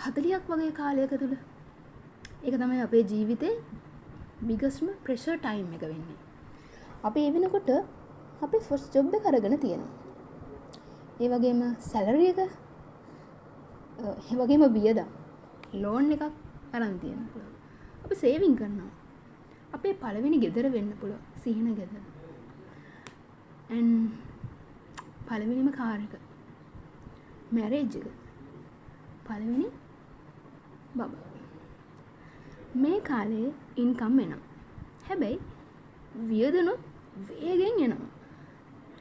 40ක් වගේ කාලයක තුල ඒක තමයි අපේ ජීවිතේ biggestම pressure time එක වෙන්නේ. අපි ඒ වෙනකොට අපි first job එක අරගෙන තියෙනවා. ඒ වගේම salary එක ඒ වගේම වියදම් loan එකක් අරන් තියෙන පුළුවන්. අපි saving කරනවා. අපේ පළවෙනි ගෙදර වෙන්න පුළුවන් සිහින ගෙදර. and පළවෙනිම කාර් එක marriage එක පළවෙනි බබා මේ කාලේ ඉන්කම් එනවා. හැබැයි වියදනොත් වේගෙන් එනවා.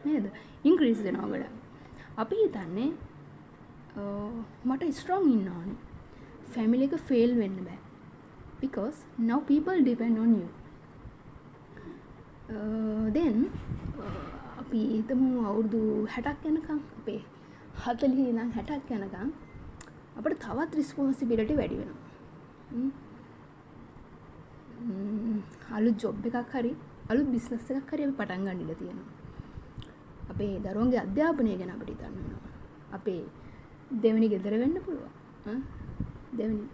නේද? ඉන්ක්‍රීස් වෙනවා ගොඩක්. අපි හිතන්නේ මට ස්ට්‍රොං ඉන්න ඕනේ. ෆැමිලි එක ෆේල් වෙන්න බෑ. because now people depend on you. then අපි හිතමු අවුරුදු 60ක් යනකම් අපේ 40 ඉඳන් 60ක් යනකම් අපිට තවත් responsibility වැඩි වෙනවා. අලුත් ජොබ් එකක් හරි අලුත් බිස්නස් එකක් හරි අපි පටන් ගන්න ඉඩ තියෙනවා. අපේ දරුවන්ගේ අධ්‍යාපනය ගැන අපිට හිතන්න වෙනවා. අපේ දෙවෙනි ගෙදර වෙන්න පුළුවන්. දෙවෙනි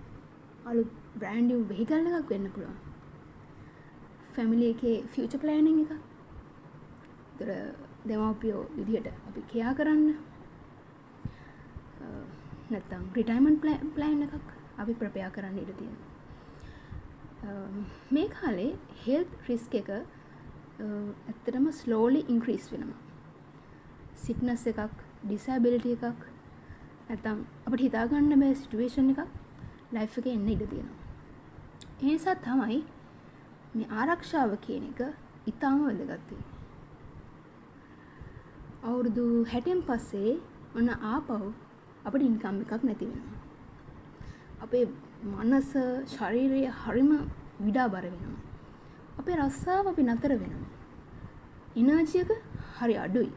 අලුත් බ්‍රෑන්ඩ් නිව් වෙහිකල් එකක් වෙන්න පුළුවන්. ෆැමිලි එකේ ෆියුචර් ප්ලෑනින් එකක්. ඒතර දෙමාපියෝ විදියට අපි කෙයා කරන්න. නැත්නම් රිටයර්මන්ට් ප්ලෑන් එකක් අපි ප්‍රපෙයාර් කරන්න ඉඩ තියෙනවා. මේ කාලේ හෙල්ත් රිස්ක් එක ඇත්තටම ස්ලෝලි ඉන්ක්‍රීස් වෙනවා. සික්නස් එකක්, ඩිසැබිලිටි එකක් නැත්නම් අපිට හිතා ගන්න බැරි සිටුේෂන් එකක් ලයිෆ් එකේ එන්න ඉඩ තියෙනවා. ඒ නිසා තමයි මේ ආරක්ෂාව කියන එක ඊටාම වැදගත් වෙන්නේ. අවුරුදු 60න් පස්සේ ඔන්න ආපහු අපිට ඉන්කම් එකක් නැති වෙනවා. අපේ මනස, ශරීරය හරිම විඩාබර වෙනවා. අපේ රස්සාව අපි නතර වෙනවා. එනර්ජි එක හරි අඩුයි.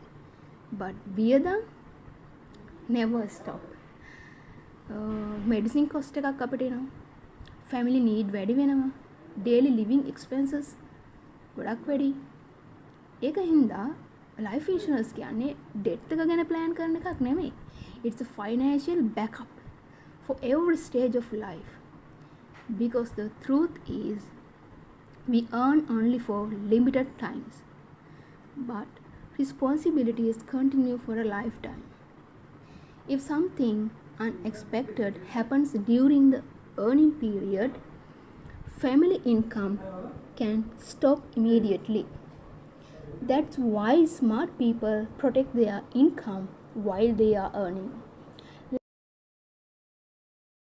but වියදම් never stop. medicine cost එකක් අපිට එනවා. family need වැඩි වෙනවා. daily living expenses ගොඩක් වැඩි. ඒක හින්දා life insurance කියන්නේ death එක ගැන plan කරන එකක් නෙමෙයි. it's a financial backup for every stage of life. Because the truth is, we earn only for limited times, but responsibilities continue for a lifetime. If something unexpected happens during the earning period, family income can stop immediately. That's why smart people protect their income while they are earning.